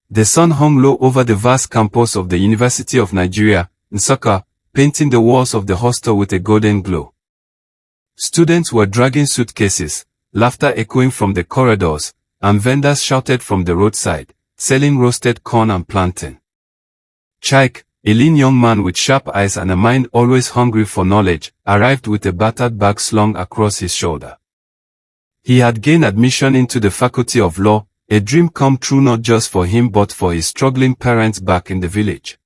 The sun hung low over the vast campus of the University of Nigeria, Nsukka, painting the walls of the hostel with a golden glow. Students were dragging suitcases, laughter echoing from the corridors, and vendors shouted from the roadside, selling roasted corn and plantain. Chaik, a lean young man with sharp eyes and a mind always hungry for knowledge, arrived with a battered bag slung across his shoulder. He had gained admission into the Faculty of Law, a dream come true not just for him but for his struggling parents back in the village.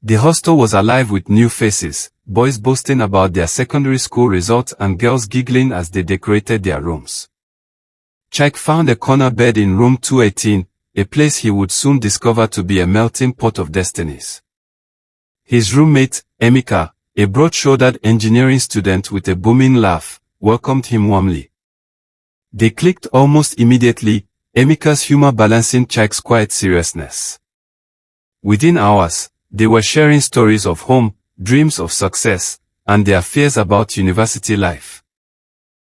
The hostel was alive with new faces, boys boasting about their secondary school results and girls giggling as they decorated their rooms. Chaik found a corner bed in room 218, a place he would soon discover to be a melting pot of destinies. His roommate, Emeka, a broad-shouldered engineering student with a booming laugh, welcomed him warmly. They clicked almost immediately, Emeka's humor balancing Chaik's quiet seriousness. Within hours, they were sharing stories of home, dreams of success, and their fears about university life.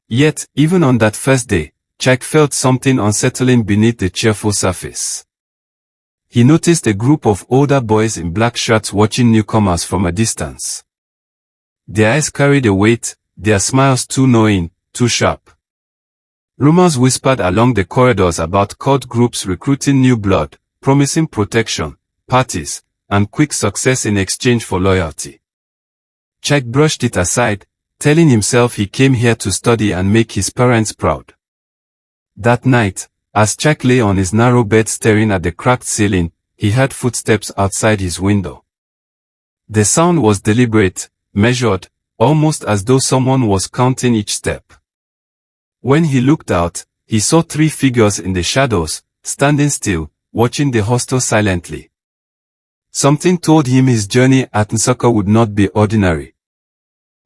Yet, even on that first day, Chaik felt something unsettling beneath the cheerful surface. He noticed a group of older boys in black shirts watching newcomers from a distance. Their eyes carried a weight, their smiles too knowing, too sharp. Rumors whispered along the corridors about cult groups recruiting new blood, promising protection, parties, and quick success in exchange for loyalty. Chaik brushed it aside, telling himself he came here to study and make his parents proud. That night, as Chaik lay on his narrow bed staring at the cracked ceiling, he heard footsteps outside his window. The sound was deliberate, measured, almost as though someone was counting each step. When he looked out, he saw 3 figures in the shadows, standing still, watching the hostel silently. Something told him his journey at Nsukka would not be ordinary.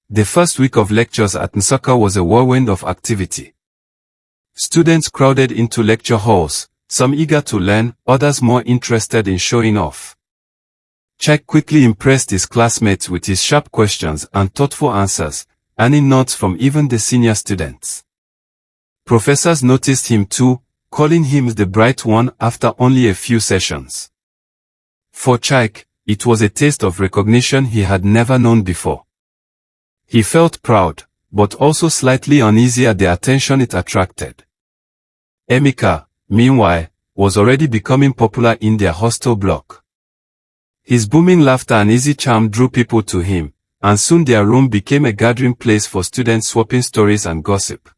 The first week of lectures at Nsukka was a whirlwind of activity. Students crowded into lecture halls, some eager to learn, others more interested in showing off. Chaik quickly impressed his classmates with his sharp questions and thoughtful answers, earning nods from even the senior students. Professors noticed him too, calling him the bright one after only a few sessions. For Chaik, it was a taste of recognition he had never known before. He felt proud, but also slightly uneasy at the attention it attracted. Emeka, meanwhile, was already becoming popular in their hostel block. His booming laughter and easy charm drew people to him, and soon their room became a gathering place for students swapping stories and gossip.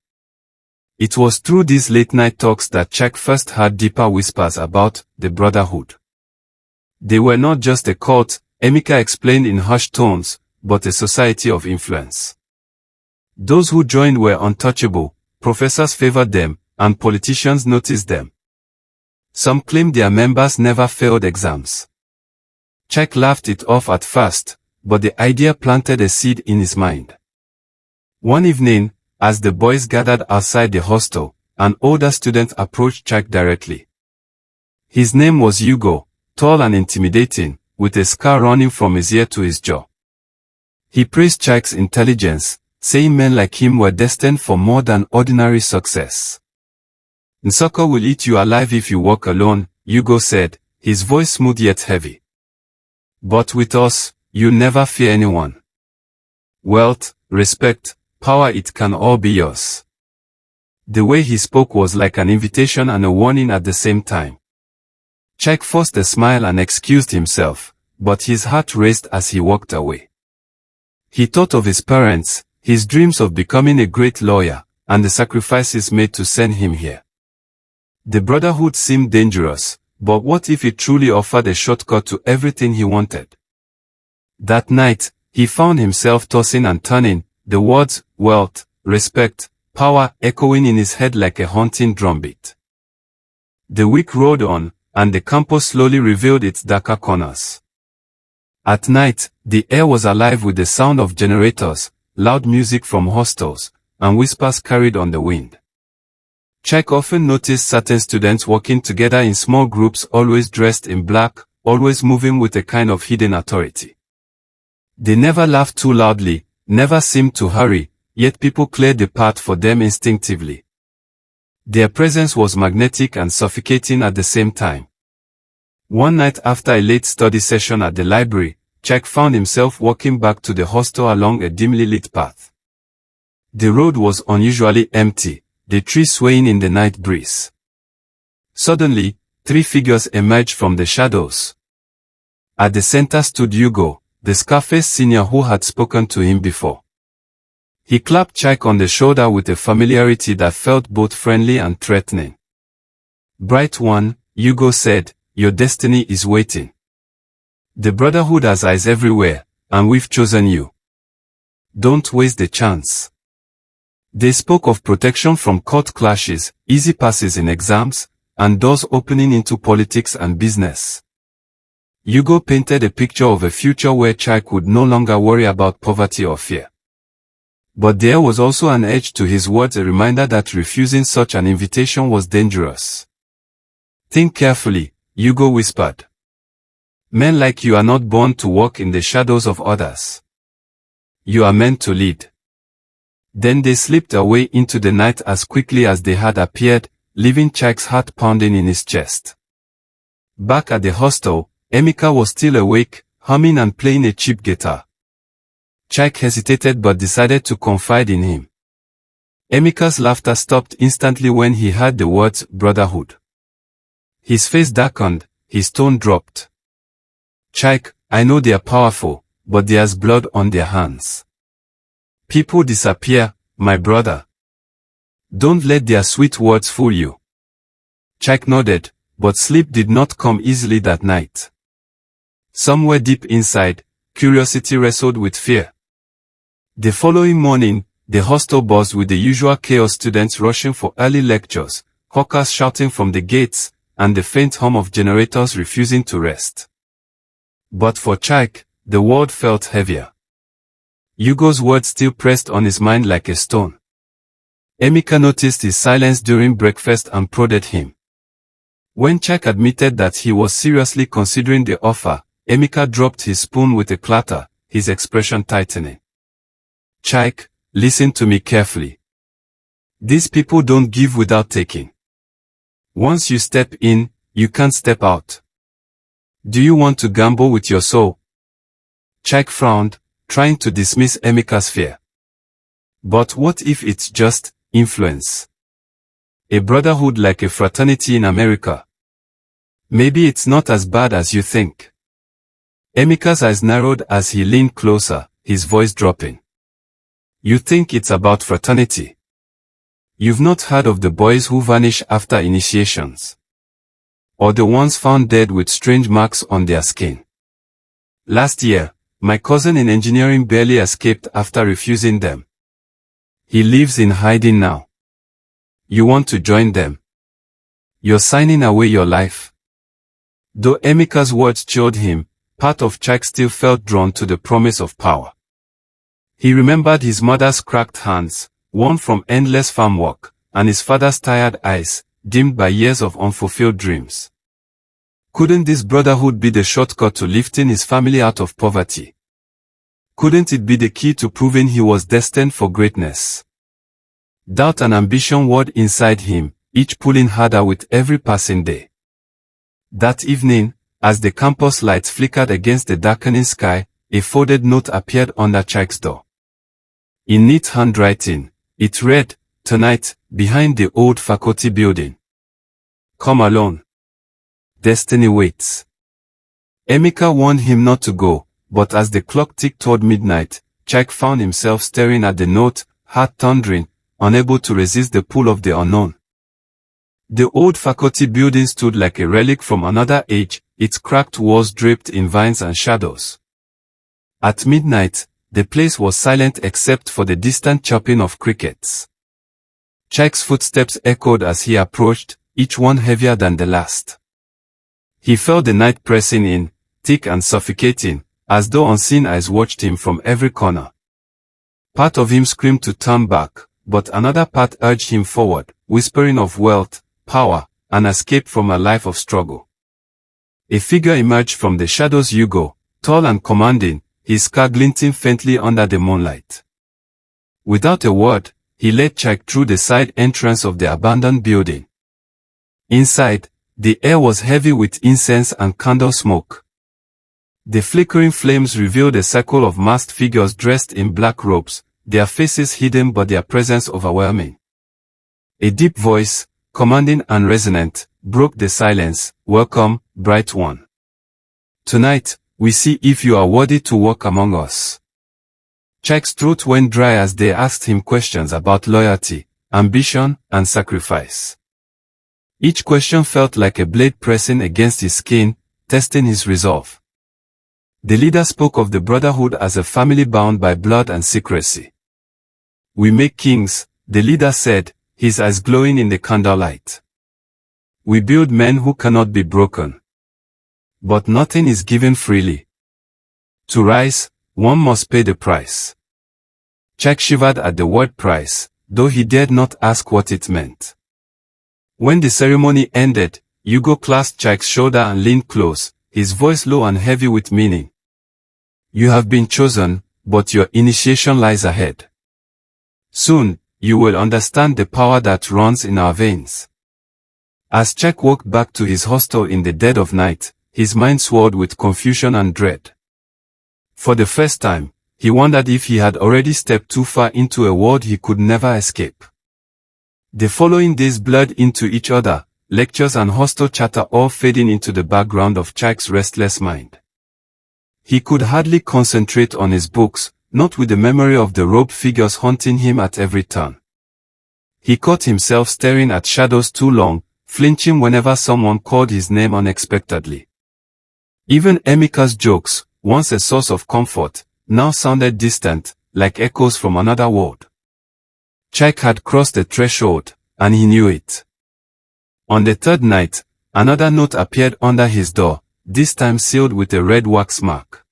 It was through these late-night talks that Chaik first heard deeper whispers about the Brotherhood. They were not just a cult, Emeka explained in hushed tones, but a society of influence. Those who joined were untouchable, professors favored them, and politicians noticed them. Some claimed their members never failed exams. Chaik laughed it off at first, but the idea planted a seed in his mind. One evening, as the boys gathered outside the hostel, an older student approached Chaik directly. His name was Hugo, tall and intimidating, with a scar running from his ear to his jaw. He praised Chaik's intelligence, saying men like him were destined for more than ordinary success. Nsukka will eat you alive if you walk alone, Hugo said, his voice smooth yet heavy. But with us, you never fear anyone. Wealth, respect, power, it can all be yours. The way he spoke was like an invitation and a warning at the same time. Chaik forced a smile and excused himself, but his heart raced as he walked away. He thought of his parents, his dreams of becoming a great lawyer, and the sacrifices made to send him here. The Brotherhood seemed dangerous, but what if it truly offered a shortcut to everything he wanted? That night, he found himself tossing and turning, the words, wealth, respect, power echoing in his head like a haunting drumbeat. The week rolled on, and the campus slowly revealed its darker corners. At night, the air was alive with the sound of generators, loud music from hostels, and whispers carried on the wind. Chaik often noticed certain students walking together in small groups, always dressed in black, always moving with a kind of hidden authority. They never laughed too loudly, never seemed to hurry, yet people cleared the path for them instinctively. Their presence was magnetic and suffocating at the same time. One night after a late study session at the library, Jack found himself walking back to the hostel along a dimly lit path. The road was unusually empty, the trees swaying in the night breeze. Suddenly, three figures emerged from the shadows. At the center stood Hugo, the scar-faced senior who had spoken to him before. He clapped Jack on the shoulder with a familiarity that felt both friendly and threatening. "Bright one," Hugo said, "your destiny is waiting. The Brotherhood has eyes everywhere, and we've chosen you. Don't waste the chance." They spoke of protection from court clashes, easy passes in exams, and doors opening into politics and business. Hugo painted a picture of a future where Jack would no longer worry about poverty or fear. But there was also an edge to his words, a reminder that refusing such an invitation was dangerous. "Think carefully," Hugo whispered. "Men like you are not born to walk in the shadows of others. You are meant to lead." Then they slipped away into the night as quickly as they had appeared, leaving Jack's heart pounding in his chest. Back at the hostel, Emeka was still awake, humming and playing a cheap guitar. Jack hesitated but decided to confide in him. Emeka's laughter stopped instantly when he heard the words Brotherhood. His face darkened, his tone dropped. "Jack, I know they are powerful, but there's blood on their hands. People disappear, my brother. Don't let their sweet words fool you." Jack nodded, but sleep did not come easily that night. Somewhere deep inside, curiosity wrestled with fear. The following morning, the hostel buzzed with the usual chaos, students rushing for early lectures, hawkers shouting from the gates, and the faint hum of generators refusing to rest. But for Jack, the world felt heavier. Hugo's words still pressed on his mind like a stone. Emeka noticed his silence during breakfast and prodded him. When Jack admitted that he was seriously considering the offer, Emeka dropped his spoon with a clatter, his expression tightening. "Jack, listen to me carefully. These people don't give without taking. Once you step in, you can't step out. Do you want to gamble with your soul?" Jack frowned, trying to dismiss Emeka's fear. "But what if it's just influence? A brotherhood like a fraternity in America? Maybe it's not as bad as you think." Emeka's eyes narrowed as he leaned closer, his voice dropping. "You think it's about fraternity? You've not heard of the boys who vanish after initiations? Or the ones found dead with strange marks on their skin? Last year, my cousin in engineering barely escaped after refusing them. He lives in hiding now. You want to join them? You're signing away your life." Though Emeka's words chilled him, part of Jack still felt drawn to the promise of power. He remembered his mother's cracked hands, worn from endless farm work, and his father's tired eyes, dimmed by years of unfulfilled dreams. Couldn't this brotherhood be the shortcut to lifting his family out of poverty? Couldn't it be the key to proving he was destined for greatness? Doubt and ambition warred inside him, each pulling harder with every passing day. That evening, as the campus lights flickered against the darkening sky, a folded note appeared under Jack's door. In neat handwriting, it read, "Tonight, behind the old faculty building. Come alone. Destiny waits." Emeka warned him not to go, but as the clock ticked toward midnight, Jack found himself staring at the note, heart thundering, unable to resist the pull of the unknown. The old faculty building stood like a relic from another age, its cracked walls draped in vines and shadows. At midnight, the place was silent except for the distant chirping of crickets. Jack's footsteps echoed as he approached, each one heavier than the last. He felt the night pressing in, thick and suffocating, as though unseen eyes watched him from every corner. Part of him screamed to turn back, but another part urged him forward, whispering of wealth, power, and escape from a life of struggle. A figure emerged from the shadows, Hugo, tall and commanding, his scar glinting faintly under the moonlight. Without a word, he led Jack through the side entrance of the abandoned building. Inside, The air was heavy with incense and candle smoke. The flickering flames revealed a circle of masked figures dressed in black robes, their faces hidden but their presence overwhelming. A deep voice, commanding and resonant, broke the silence. Welcome, bright one. Tonight, we see if you are worthy to walk among us. Chike's throat went dry as they asked him questions about loyalty, ambition, and sacrifice. Each question felt like a blade pressing against his skin, testing his resolve. The leader spoke of the Brotherhood as a family bound by blood and secrecy. We make kings, the leader said, his eyes glowing in the candlelight. We build men who cannot be broken. But nothing is given freely. To rise, one must pay the price. Chike shivered at the word price, though he dared not ask what it meant. When the ceremony ended, Hugo clasped Chike's shoulder and leaned close, his voice low and heavy with meaning. You have been chosen, but your initiation lies ahead. Soon, you will understand the power that runs in our veins. As Chike walked back to his hostel in the dead of night, his mind swirled with confusion and dread. For the first time, he wondered if he had already stepped too far into a world he could never escape. The following days blurred into each other, lectures and hostel chatter all fading into the background of Chike's restless mind. He could hardly concentrate on his books, not with the memory of the robed figures haunting him at every turn. He caught himself staring at shadows too long, flinching whenever someone called his name unexpectedly. Even Emika's jokes, once a source of comfort, now sounded distant, like echoes from another world. Chike had crossed the threshold, and he knew it. On the third night, another note appeared under his door, this time sealed with a red wax mark.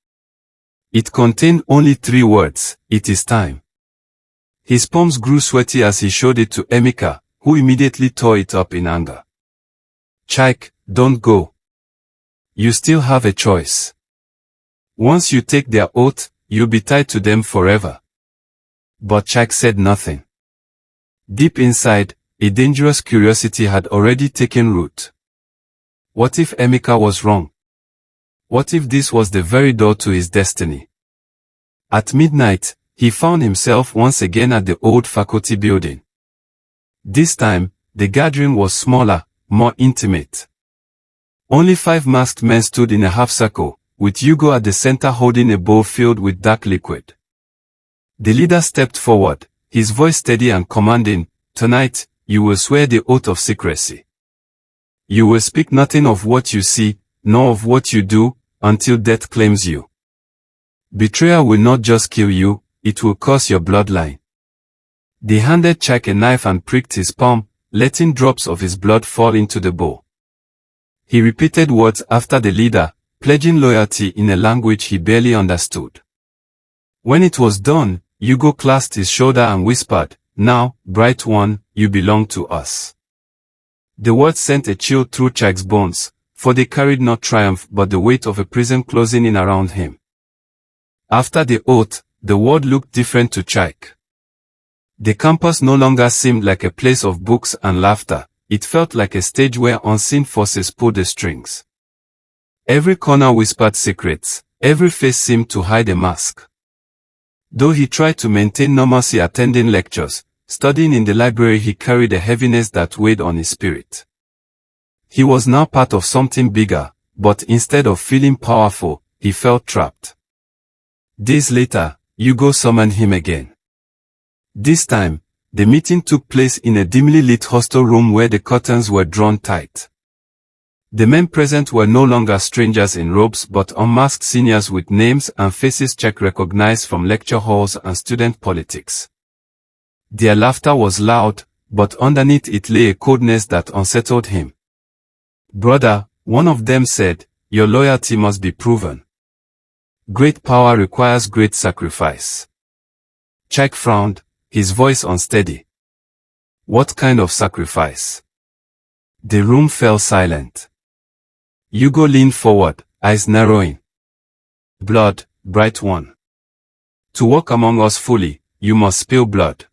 It contained only 3 words, "It is time." His palms grew sweaty as he showed it to Emika, who immediately tore it up in anger. Chike, don't go. You still have a choice. Once you take their oath, you'll be tied to them forever. But Chike said nothing. Deep inside, a dangerous curiosity had already taken root. What if Emika was wrong? What if this was the very door to his destiny? At midnight, he found himself once again at the old faculty building. This time, the gathering was smaller, more intimate. Only 5 masked men stood in a half circle, with Hugo at the center holding a bowl filled with dark liquid. The leader stepped forward, his voice steady and commanding, "Tonight, you will swear the oath of secrecy. You will speak nothing of what you see, nor of what you do, until death claims you. Betrayal will not just kill you, it will curse your bloodline." They handed Chike a knife and pricked his palm, letting drops of his blood fall into the bowl. He repeated words after the leader, pledging loyalty in a language he barely understood. When it was done, Hugo clasped his shoulder and whispered, "Now, bright one, you belong to us." The words sent a chill through Chike's bones, for they carried not triumph but the weight of a prison closing in around him. After the oath, the world looked different to Chike. The campus no longer seemed like a place of books and laughter, it felt like a stage where unseen forces pulled the strings. Every corner whispered secrets, every face seemed to hide a mask. Though he tried to maintain normalcy attending lectures, studying in the library he carried a heaviness that weighed on his spirit. He was now part of something bigger, but instead of feeling powerful, he felt trapped. Days later, Hugo summoned him again. This time, the meeting took place in a dimly lit hostel room where the curtains were drawn tight. The men present were no longer strangers in robes but unmasked seniors with names and faces Chike recognized from lecture halls and student politics. Their laughter was loud, but underneath it lay a coldness that unsettled him. "Brother," one of them said, "your loyalty must be proven. Great power requires great sacrifice." Chike frowned, his voice unsteady. "What kind of sacrifice?" The room fell silent. Hugo leaned forward, eyes narrowing. "Blood, bright one. To walk among us fully, you must spill blood.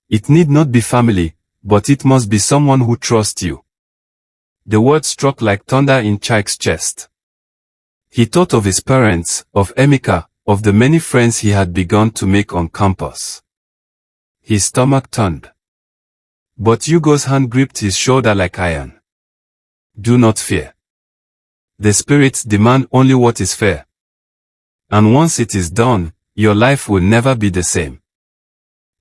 It need not be family, but it must be someone who trusts you. The word struck like thunder in Chaik's chest. He thought of his parents, of Emeka, of the many friends he had begun to make on campus. His stomach turned. But Hugo's hand gripped his shoulder like iron. Do not fear. The spirits demand only what is fair. And once it is done, your life will never be the same.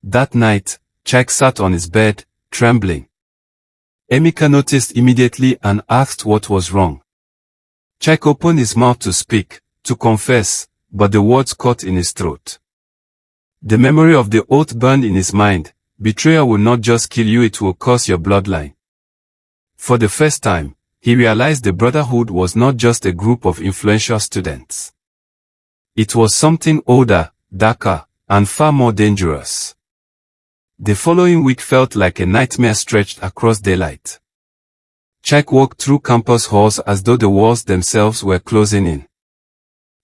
That night, Chaik sat on his bed, trembling. Emeka noticed immediately and asked what was wrong. Chaik opened his mouth to speak, to confess, but the words caught in his throat. The memory of the oath burned in his mind. Betrayal will not just kill you, it will curse your bloodline. For the first time, he realized the Brotherhood was not just a group of influential students. It was something older, darker, and far more dangerous. The following week felt like a nightmare stretched across daylight. Chaik walked through campus halls as though the walls themselves were closing in.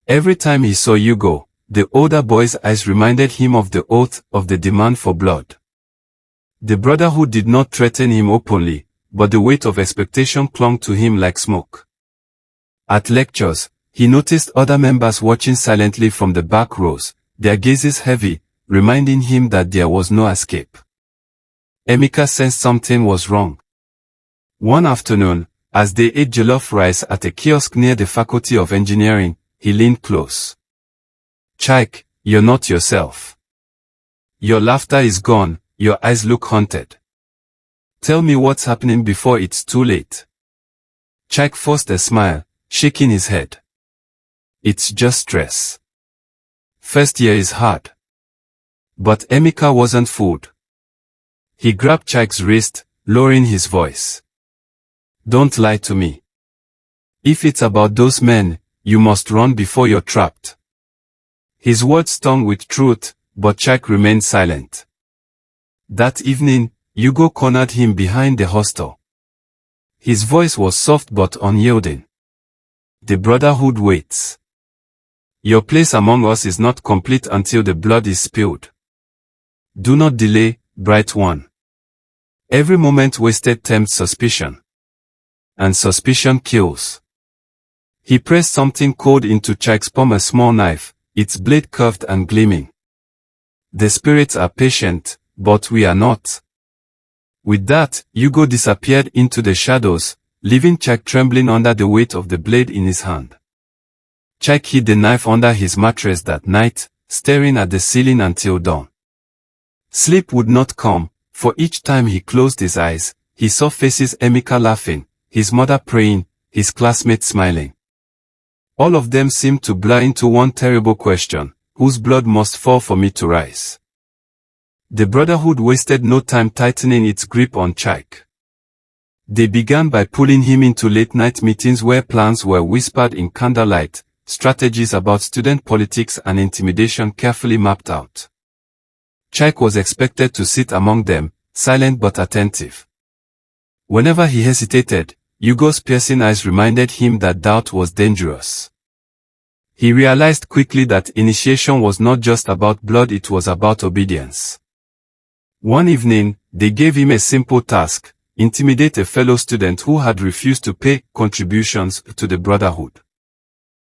Every time he saw Hugo, the older boy's eyes reminded him of the oath, of the demand for blood. The Brotherhood did not threaten him openly, but the weight of expectation clung to him like smoke. At lectures, he noticed other members watching silently from the back rows, their gazes heavy, reminding him that there was no escape. Emeka sensed something was wrong. One afternoon, as they ate jollof rice at a kiosk near the Faculty of Engineering, he leaned close. Chaik, you're not yourself. Your laughter is gone, your eyes look haunted. Tell me what's happening before it's too late. Chaik forced a smile, shaking his head. It's just stress. First year is hard. But Emeka wasn't fooled. He grabbed Chaik's wrist, lowering his voice. Don't lie to me. If it's about those men, you must run before you're trapped. His words stung with truth, but Chaik remained silent. That evening, Hugo cornered him behind the hostel. His voice was soft but unyielding. The Brotherhood waits. Your place among us is not complete until the blood is spilled. Do not delay, bright one. Every moment wasted tempts suspicion. And suspicion kills. He pressed something cold into Chaik's palm, a small knife, its blade curved and gleaming. The spirits are patient, but we are not. With that, Hugo disappeared into the shadows, leaving Chaik trembling under the weight of the blade in his hand. Chaik hid the knife under his mattress that night, staring at the ceiling until dawn. Sleep would not come, for each time he closed his eyes, he saw faces: Emeka laughing, his mother praying, his classmates smiling. All of them seemed to blur into one terrible question: whose blood must fall for me to rise? The Brotherhood wasted no time tightening its grip on Chaik. They began by pulling him into late-night meetings where plans were whispered in candlelight, strategies about student politics and intimidation carefully mapped out. Chaik was expected to sit among them, silent but attentive. Whenever he hesitated, Hugo's piercing eyes reminded him that doubt was dangerous. He realized quickly that initiation was not just about blood, it was about obedience. One evening, they gave him a simple task: intimidate a fellow student who had refused to pay contributions to the Brotherhood.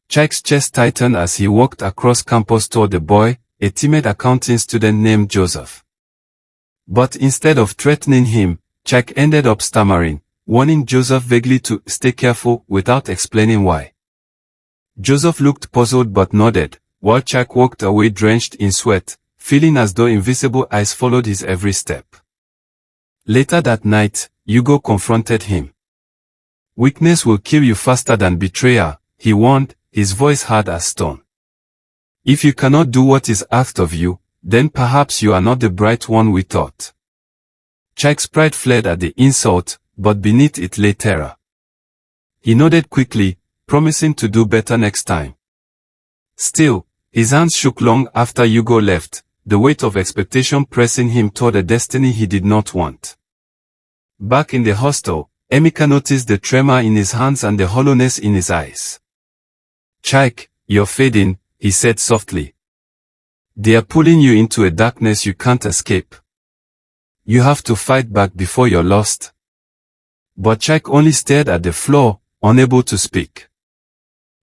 Chaik's chest tightened as he walked across campus toward the boy, a timid accounting student named Joseph. But instead of threatening him, Chaik ended up stammering, warning Joseph vaguely to stay careful without explaining why. Joseph looked puzzled but nodded, while Chaik walked away drenched in sweat, feeling as though invisible eyes followed his every step. Later that night, Hugo confronted him. Weakness will kill you faster than betrayal, he warned, his voice hard as stone. If you cannot do what is asked of you, then perhaps you are not the bright one we thought. Chaik's pride fled at the insult, but beneath it lay terror. He nodded quickly, promising to do better next time. Still, his hands shook long after Hugo left, the weight of expectation pressing him toward a destiny he did not want. Back in the hostel, Emeka noticed the tremor in his hands and the hollowness in his eyes. Chaik, you're fading, he said softly. They are pulling you into a darkness you can't escape. You have to fight back before you're lost. But Chak only stared at the floor, unable to speak.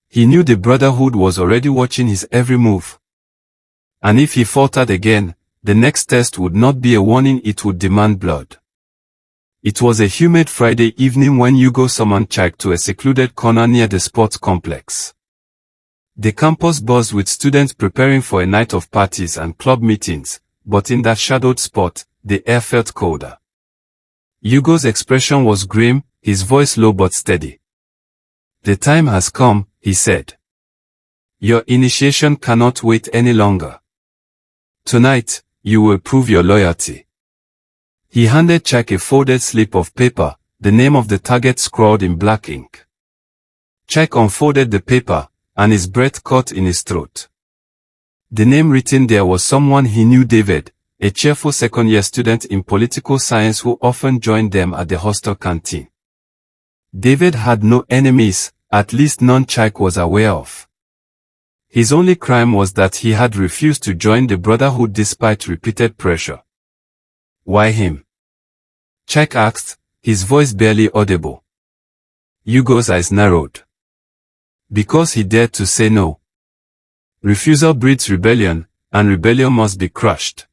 He knew the Brotherhood was already watching his every move. And if he faltered again, the next test would not be a warning, it would demand blood. It was a humid Friday evening when Hugo summoned Chak to a secluded corner near the sports complex. The campus buzzed with students preparing for a night of parties and club meetings, but in that shadowed spot, the air felt colder. Hugo's expression was grim, his voice low but steady. "The time has come," he said. "Your initiation cannot wait any longer. Tonight, you will prove your loyalty." He handed Chak a folded slip of paper, the name of the target scrawled in black ink. Chak unfolded the paper, and his breath caught in his throat. The name written there was someone he knew, David, a cheerful second-year student in political science who often joined them at the hostel canteen. David had no enemies, at least none Chak was aware of. His only crime was that he had refused to join the Brotherhood despite repeated pressure. "Why him?" Chak asked, his voice barely audible. Hugo's eyes narrowed. "Because he dared to say no. Refusal breeds rebellion, and rebellion must be crushed."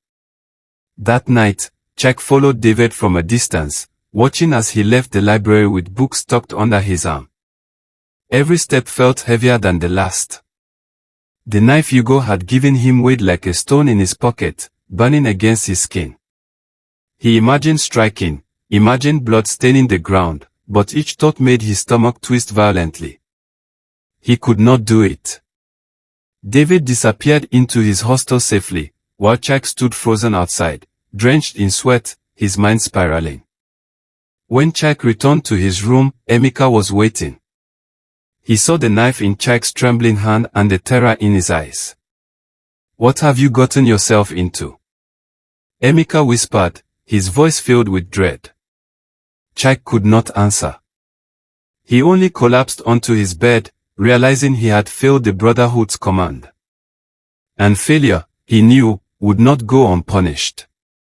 That night, Chak followed David from a distance, watching as he left the library with books tucked under his arm. Every step felt heavier than the last. The knife Hugo had given him weighed like a stone in his pocket, burning against his skin. He imagined striking, imagined blood staining the ground, but each thought made his stomach twist violently. He could not do it. David disappeared into his hostel safely, while Chak stood frozen outside, drenched in sweat, his mind spiraling. When Chak returned to his room, Emeka was waiting. He saw the knife in Chak's trembling hand and the terror in his eyes. "What have you gotten yourself into?" Emeka whispered, his voice filled with dread. Chak could not answer. He only collapsed onto his bed, realizing he had failed the Brotherhood's command. And failure, he knew, would not go unpunished.